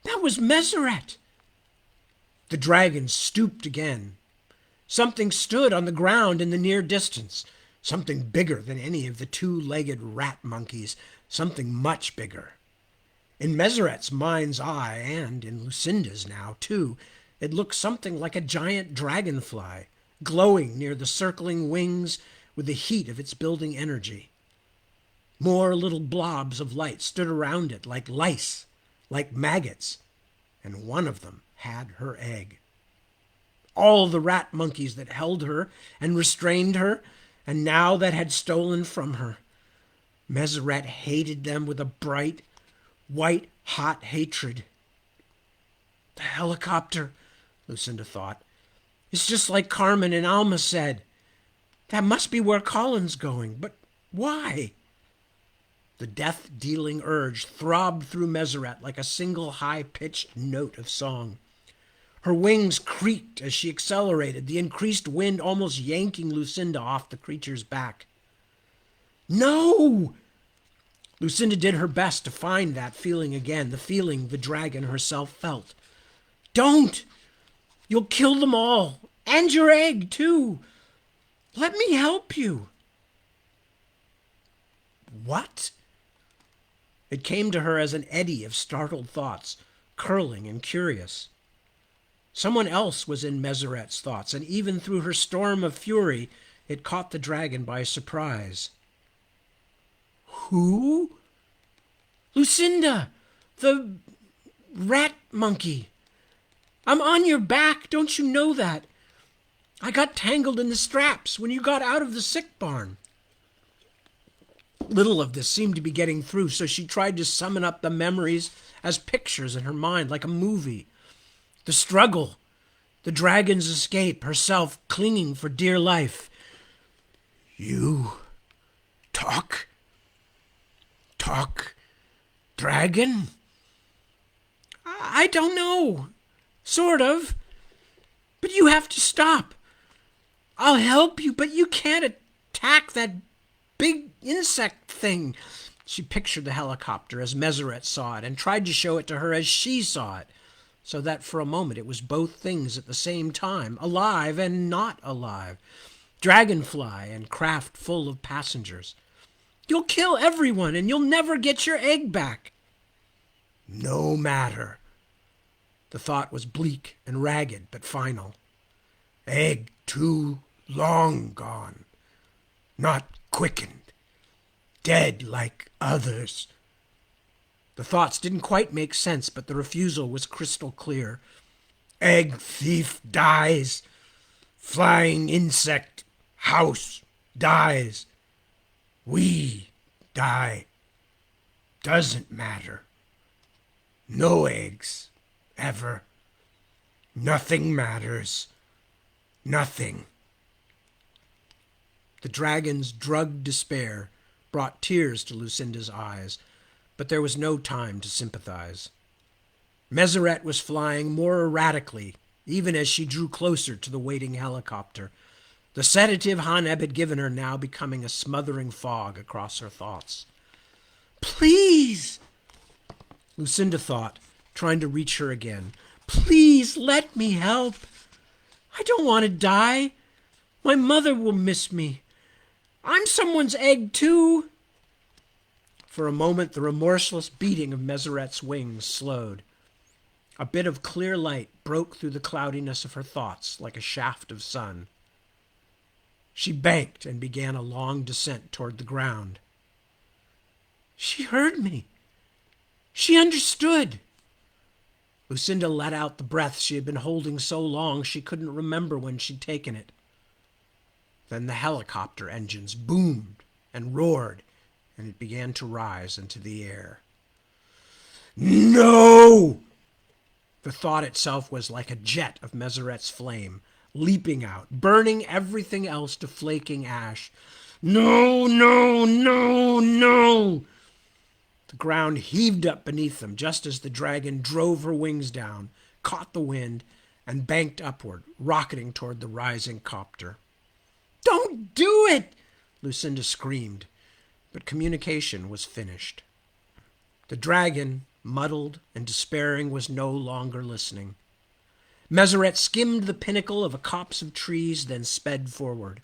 [SPEAKER 1] That was Meseret. The dragon stooped again. Something stood on the ground in the near distance, something bigger than any of the two-legged rat monkeys, something much bigger. In Meseret's mind's eye, and in Lucinda's now, too, it looked something like a giant dragonfly, glowing near the circling wings with the heat of its building energy. More little blobs of light stood around it like lice, like maggots, and one of them had her egg. All the rat monkeys that held her and restrained her, and now that had stolen from her. Meseret hated them with a bright, white, hot hatred. The helicopter, Lucinda thought, is just like Carmen and Alma said. That must be where Colin's going, but why? The death-dealing urge throbbed through Meseret like a single high-pitched note of song. Her wings creaked as she accelerated, the increased wind almost yanking Lucinda off the creature's back. No! Lucinda did her best to find that feeling again, the feeling the dragon herself felt. Don't! You'll kill them all, and your egg, too. Let me help you. What? It came to her as an eddy of startled thoughts, curling and curious. Someone else was in Meseret's thoughts, and even through her storm of fury, it caught the dragon by surprise. Who? Lucinda, the rat monkey. I'm on your back, don't you know that? I got tangled in the straps when you got out of the sick barn. Little of this seemed to be getting through, so she tried to summon up the memories as pictures in her mind, like a movie. The struggle, the dragon's escape, herself clinging for dear life. You talk, dragon? I don't know. Sort of. But you have to stop. I'll help you, but you can't attack that big insect thing. She pictured the helicopter as Meseret saw it and tried to show it to her as she saw it, so that for a moment it was both things at the same time, alive and not alive, dragonfly and craft full of passengers. You'll kill everyone and you'll never get your egg back. No matter. The thought was bleak and ragged, but final. Egg too long gone, not quickened, dead like others. The thoughts didn't quite make sense, but the refusal was crystal clear. Egg thief dies. Flying insect house dies. We die. Doesn't matter. No eggs. Ever. Nothing matters. Nothing. The dragon's drugged despair brought tears to Lucinda's eyes, but there was no time to sympathize. Meseret was flying more erratically, even as she drew closer to the waiting helicopter, the sedative Haneb had given her now becoming a smothering fog across her thoughts. Please, Lucinda thought, trying to reach her again. Please let me help. I don't want to die. My mother will miss me. I'm someone's egg too. For a moment, the remorseless beating of Meseret's wings slowed. A bit of clear light broke through the cloudiness of her thoughts like a shaft of sun. She banked and began a long descent toward the ground. She heard me. She understood. Lucinda let out the breath she had been holding so long she couldn't remember when she'd taken it. Then the helicopter engines boomed and roared, and it began to rise into the air. No! The thought itself was like a jet of Meseret's flame, leaping out, burning everything else to flaking ash. No, no, no, no! The ground heaved up beneath them just as the dragon drove her wings down, caught the wind, and banked upward, rocketing toward the rising copter. Don't do it! Lucinda screamed, but communication was finished. The dragon, muddled and despairing, was no longer listening. Meseret skimmed the pinnacle of a copse of trees, then sped forward.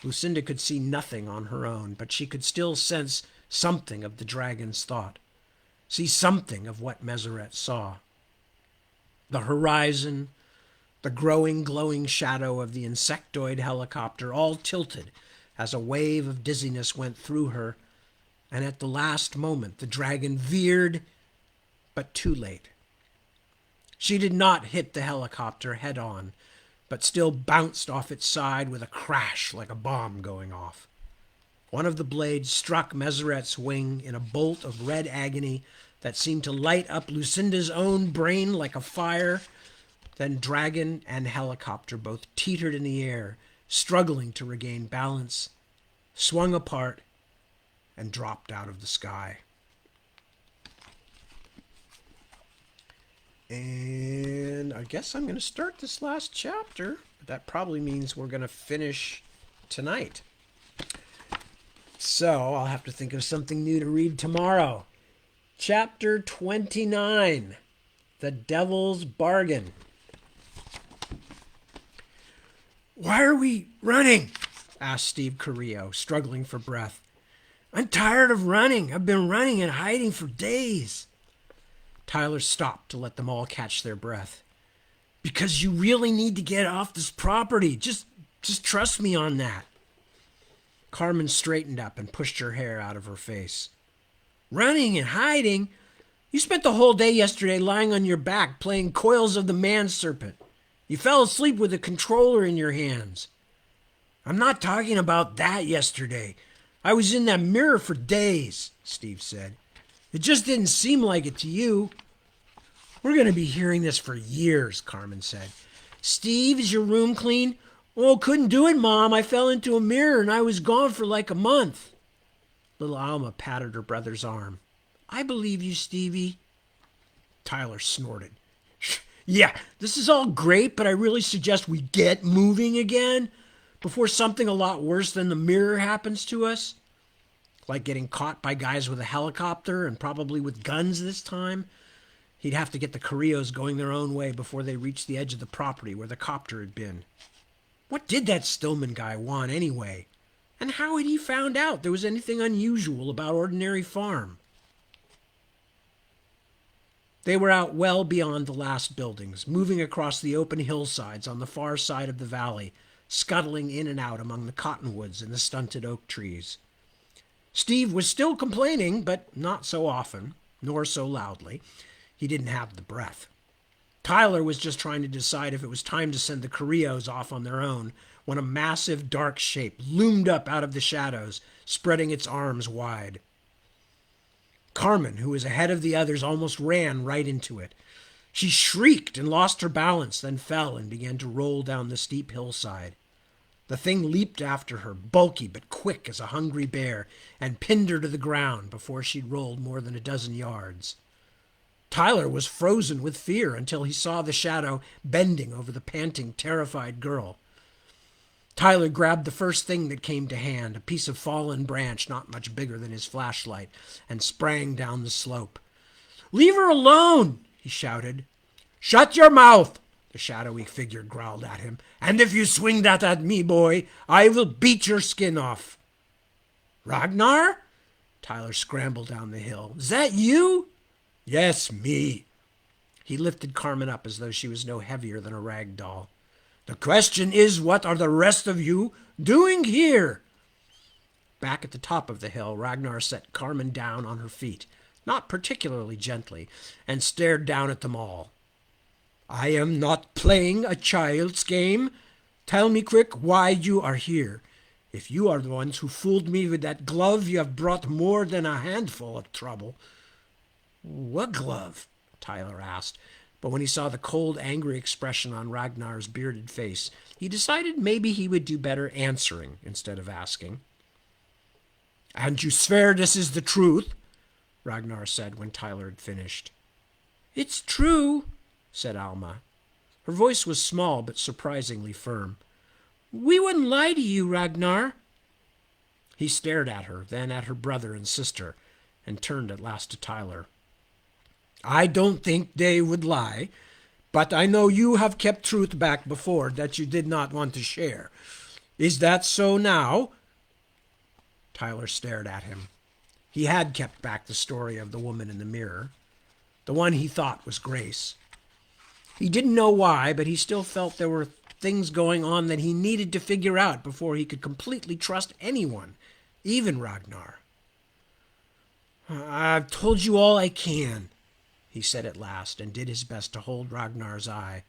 [SPEAKER 1] Lucinda could see nothing on her own, but she could still sense something of the dragon's thought, see something of what Meseret saw. The horizon, the growing, glowing shadow of the insectoid helicopter, all tilted as a wave of dizziness went through her, and at the last moment the dragon veered, but too late. She did not hit the helicopter head-on, but still bounced off its side with a crash like a bomb going off. One of the blades struck Meseret's wing in a bolt of red agony that seemed to light up Lucinda's own brain like a fire. Then dragon and helicopter both teetered in the air, struggling to regain balance, swung apart, and dropped out of the sky. And I guess I'm going to start this last chapter. But that probably means we're going to finish tonight. So I'll have to think of something new to read tomorrow. Chapter 29, The Devil's Bargain. Why are we running? Asked Steve Carrillo, struggling for breath. I'm tired of running. I've been running and hiding for days. Tyler stopped to let them all catch their breath. Because you really need to get off this property. Just trust me on that. Carmen straightened up and pushed her hair out of her face. Running and hiding? You spent the whole day yesterday lying on your back playing Coils of the Man-Serpent. You fell asleep with a controller in your hands. I'm not talking about that yesterday. I was in that mirror for days, Steve said. It just didn't seem like it to you. We're going to be hearing this for years, Carmen said. Steve, is your room clean? Oh, couldn't do it, Mom. I fell into a mirror and I was gone for like a month. Little Alma patted her brother's arm. I believe you, Stevie. Tyler snorted. Yeah, this is all great, but I really suggest we get moving again. before something a lot worse than the mirror happens to us, like getting caught by guys with a helicopter and probably with guns this time. He'd have to get the Carrillos going their own way before they reached the edge of the property where the copter had been. What did that Stillman guy want anyway? And how had he found out there was anything unusual about Ordinary Farm? They were out well beyond the last buildings, moving across the open hillsides on the far side of the valley, scuttling in and out among the cottonwoods and the stunted oak trees. Steve was still complaining, but not so often, nor so loudly. He didn't have the breath. Tyler was just trying to decide if it was time to send the Carrillos off on their own when a massive dark shape loomed up out of the shadows, spreading its arms wide. Carmen, who was ahead of the others, almost ran right into it. She shrieked and lost her balance, then fell and began to roll down the steep hillside. The thing leaped after her, bulky but quick as a hungry bear, and pinned her to the ground before she'd rolled more than a dozen yards. Tyler was frozen with fear until he saw the shadow bending over the panting, terrified girl. Tyler grabbed the first thing that came to hand, a piece of fallen branch not much bigger than his flashlight, and sprang down the slope. "Leave her alone!" he shouted. "Shut your mouth!" the shadowy figure growled at him. "And if you swing that at me, boy, I will beat your skin off." "Ragnar?" Tyler scrambled down the hill. "Is that you?" "Yes, me." He lifted Carmen up as though she was no heavier than a rag doll. "The question is, what are the rest of you doing here?" Back at the top of the hill, Ragnar set Carmen down on her feet, not particularly gently, and stared down at them all. "I am not playing a child's game. Tell me quick why you are here. If you are the ones who fooled me with that glove, you have brought more than a handful of trouble." "What glove?" Tyler asked, but when he saw the cold, angry expression on Ragnar's bearded face, he decided maybe he would do better answering instead of asking. "And you swear this is the truth?" Ragnar said when Tyler had finished. "It's true," said Alma. Her voice was small but surprisingly firm. "We wouldn't lie to you, Ragnar." He stared at her, then at her brother and sister, and turned at last to Tyler. "I don't think they would lie, but I know you have kept truth back before that you did not want to share. Is that so now?" Tyler stared at him. He had kept back the story of the woman in the mirror, the one he thought was Grace. He didn't know why, but he still felt there were things going on that he needed to figure out before he could completely trust anyone, even Ragnar. "I've told you all I can," he said at last, and did his best to hold Ragnar's eye.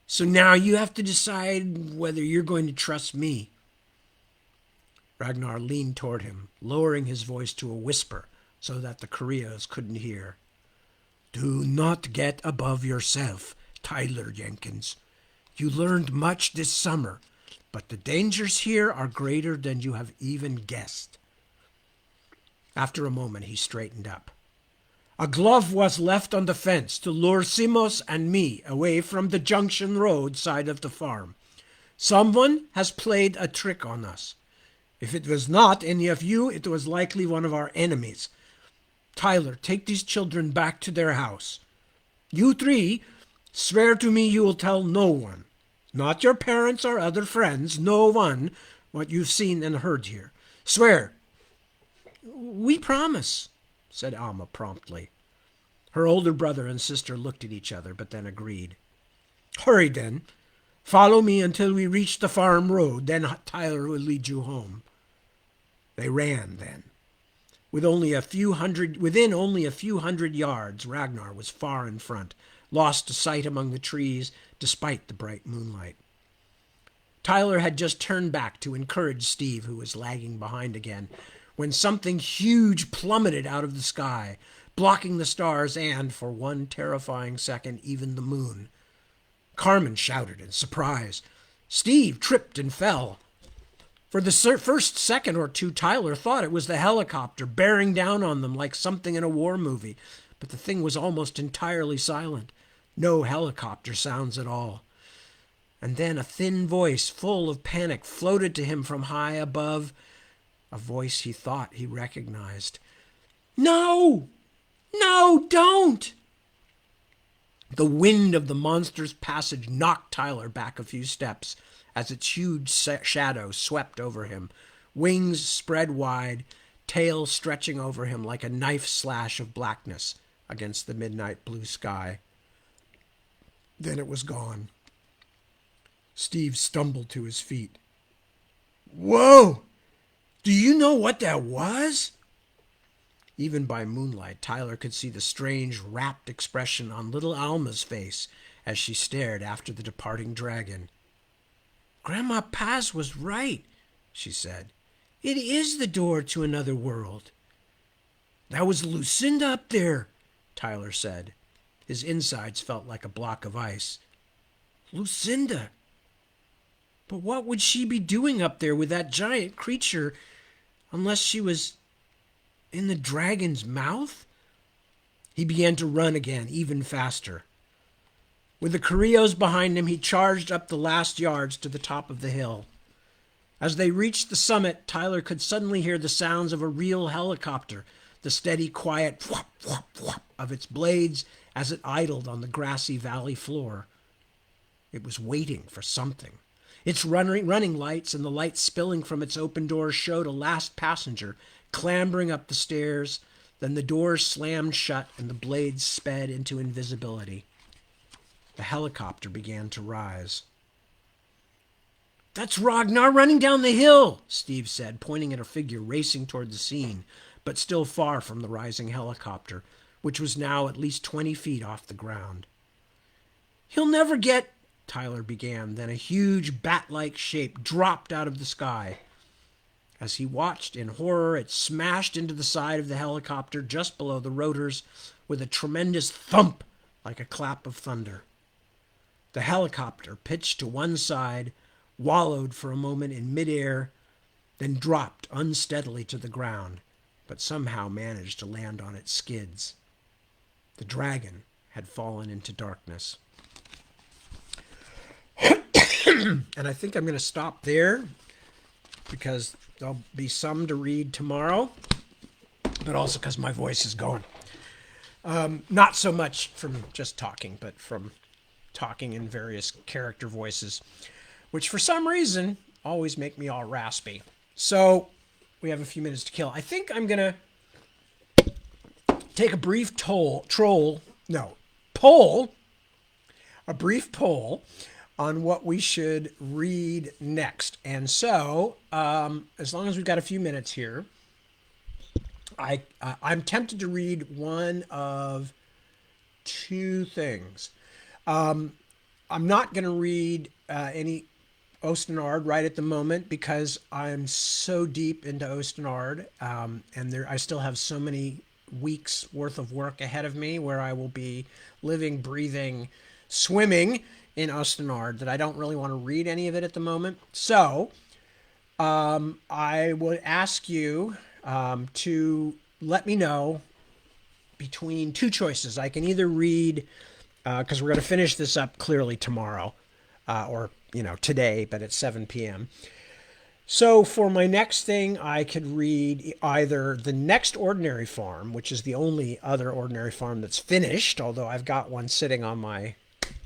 [SPEAKER 1] "So now you have to decide whether you're going to trust me." Ragnar leaned toward him, lowering his voice to a whisper so that the Carrillos couldn't hear. "Do not get above yourself, Tyler Jenkins. You learned much this summer, but the dangers here are greater than you have even guessed." After a moment, he straightened up. "A glove was left on the fence to lure Simos and me away from the Junction Road side of the farm. Someone has played a trick on us. If it was not any of you, it was likely one of our enemies. Tyler, take these children back to their house. You three, swear to me you will tell no one, not your parents or other friends, no one, what you've seen and heard here. Swear." "We promise," said Alma promptly. Her older brother and sister looked at each other, but then agreed. "Hurry then. Follow me until we reach the farm road, then Tyler will lead you home." They ran then. Within only a few hundred yards, Ragnar was far in front, lost to sight among the trees despite the bright moonlight. Tyler had just turned back to encourage Steve, who was lagging behind again, when something huge plummeted out of the sky, blocking the stars and, for one terrifying second, even the moon. Carmen shouted in surprise. Steve tripped and fell. For the first second or two, Tyler thought it was the helicopter bearing down on them like something in a war movie, but the thing was almost entirely silent. No helicopter sounds at all. And then a thin voice, full of panic, floated to him from high above, a voice he thought he recognized. No! No, don't! The wind of the monster's passage knocked Tyler back a few steps as its huge shadow swept over him, wings spread wide, tail stretching over him like a knife slash of blackness against the midnight blue sky. Then it was gone. Steve stumbled to his feet. Whoa! Do you know what that was? Even by moonlight, Tyler could see the strange, rapt expression on little Alma's face as she stared after the departing dragon. Grandma Paz was right, she said. It is the door to another world. That was Lucinda up there, Tyler said. His insides felt like a block of ice. Lucinda? But what would she be doing up there with that giant creature unless she was in the dragon's mouth? He began to run again, even faster. With the Carrillos behind him, he charged up the last yards to the top of the hill. As they reached the summit, Tyler could suddenly hear the sounds of a real helicopter, the steady, quiet whop, whop, whop of its blades as it idled on the grassy valley floor. It was waiting for something. Its running lights and the light spilling from its open doors showed a last passenger clambering up the stairs. Then the doors slammed shut and the blades sped into invisibility. The helicopter began to rise. That's Ragnar running down the hill, Steve said, pointing at a figure racing toward the scene, but still far from the rising helicopter, which was now at least 20 feet off the ground. He'll never get... Tyler began. Then a huge bat-like shape dropped out of the sky. As he watched in horror, it smashed into the side of the helicopter just below the rotors with a tremendous thump like a clap of thunder. The helicopter pitched to one side, wallowed for a moment in midair, then dropped unsteadily to the ground, but somehow managed to land on its skids. The dragon had fallen into darkness. And I think I'm going to stop there because there'll be some to read tomorrow, but also because my voice is going. Not so much from just talking, but from talking in various character voices, which for some reason always make me all raspy. So we have a few minutes to kill. I think I'm going to take a brief poll, a brief poll on what we should read next. And so, as long as we've got a few minutes here, I'm tempted to read one of two things. I'm not going to read any Ostenard right at the moment because I'm so deep into Ostenard, and I still have so many weeks worth of work ahead of me where I will be living, breathing, swimming in Ostenard that I don't really want to read any of it at the moment. So I would ask you to let me know between two choices. I can either read, because we're going to finish this up clearly tomorrow, or today, but at 7 p.m. So for my next thing, I could read either The Next Ordinary Farm, which is the only other Ordinary Farm that's finished, although I've got one sitting on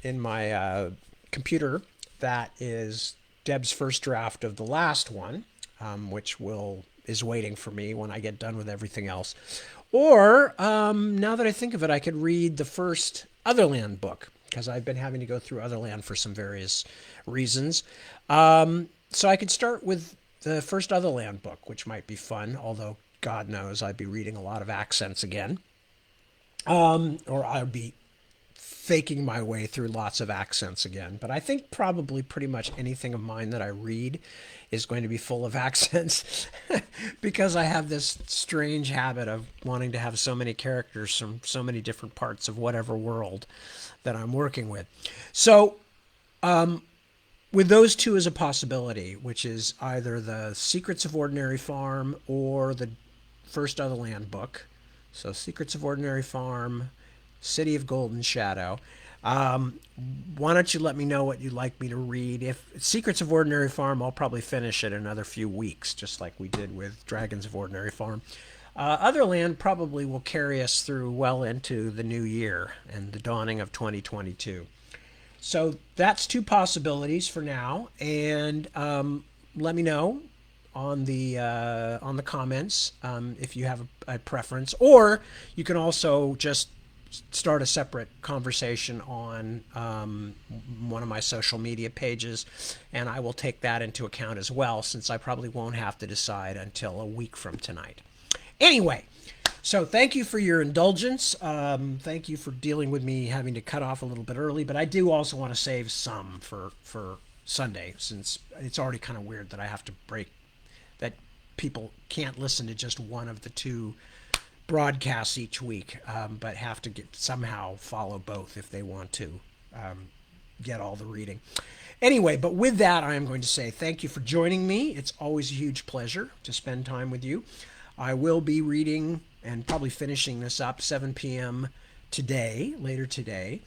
[SPEAKER 1] in my computer that is Deb's first draft of the last one, which is waiting for me when I get done with everything else. Or, now that I think of it, I could read the first Otherland book, because I've been having to go through Otherland for some various reasons. So I could start with the first Otherland book, which might be fun, although God knows I'd be reading a lot of accents again. Or I'd be faking my way through lots of accents again. But I think probably pretty much anything of mine that I read is going to be full of accents because I have this strange habit of wanting to have so many characters from so many different parts of whatever world that I'm working with. So, with those two as a possibility, which is either the Secrets of Ordinary Farm or the first Otherland book. So Secrets of Ordinary Farm, City of Golden Shadow. Why don't you let me know what you'd like me to read? If Secrets of Ordinary Farm, I'll probably finish it in another few weeks, just like we did with Dragons of Ordinary Farm. Otherland probably will carry us through well into the new year and the dawning of 2022. So that's two possibilities for now, and let me know on the comments if you have a preference, or you can also just start a separate conversation on one of my social media pages, and I will take that into account as well, since I probably won't have to decide until a week from tonight. Anyway, so thank you for your indulgence. Thank you for dealing with me having to cut off a little bit early, but I do also want to save some for Sunday, since it's already kind of weird that I have to break that people can't listen to just one of the two broadcasts each week, but have to somehow follow both if they want to get all the reading. Anyway, but with that, I am going to say thank you for joining me. It's always a huge pleasure to spend time with you. I will be reading and probably finishing this up 7 p.m. today, later today.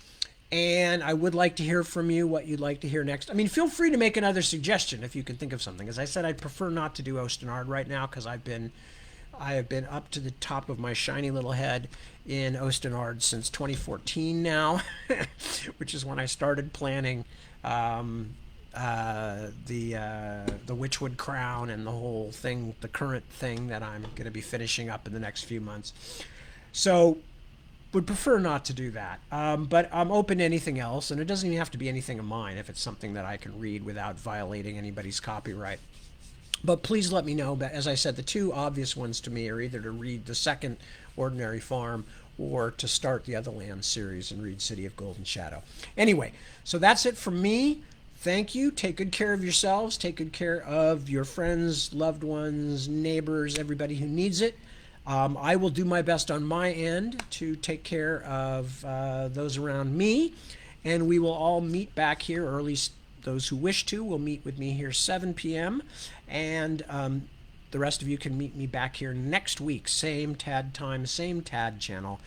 [SPEAKER 1] And I would like to hear from you what you'd like to hear next. I mean, feel free to make another suggestion if you can think of something. As I said, I'd prefer not to do Ostenard right now because I have been up to the top of my shiny little head in Ostenard since 2014 now, which is when I started planning the Witchwood Crown and the whole thing, the current thing that I'm going to be finishing up in the next few months. So would prefer not to do that. But I'm open to anything else, and it doesn't even have to be anything of mine if it's something that I can read without violating anybody's copyright. But please let me know. But as I said, the two obvious ones to me are either to read the second Ordinary Farm or to start the Otherland series and read City of Golden Shadow. Anyway, so that's it from me. Thank you. Take good care of yourselves. Take good care of your friends, loved ones, neighbors, everybody who needs it. I will do my best on my end to take care of those around me, and we will all meet back here, or at least those who wish to will meet with me here 7 p.m. And the rest of you can meet me back here next week, same TAD time, same TAD channel,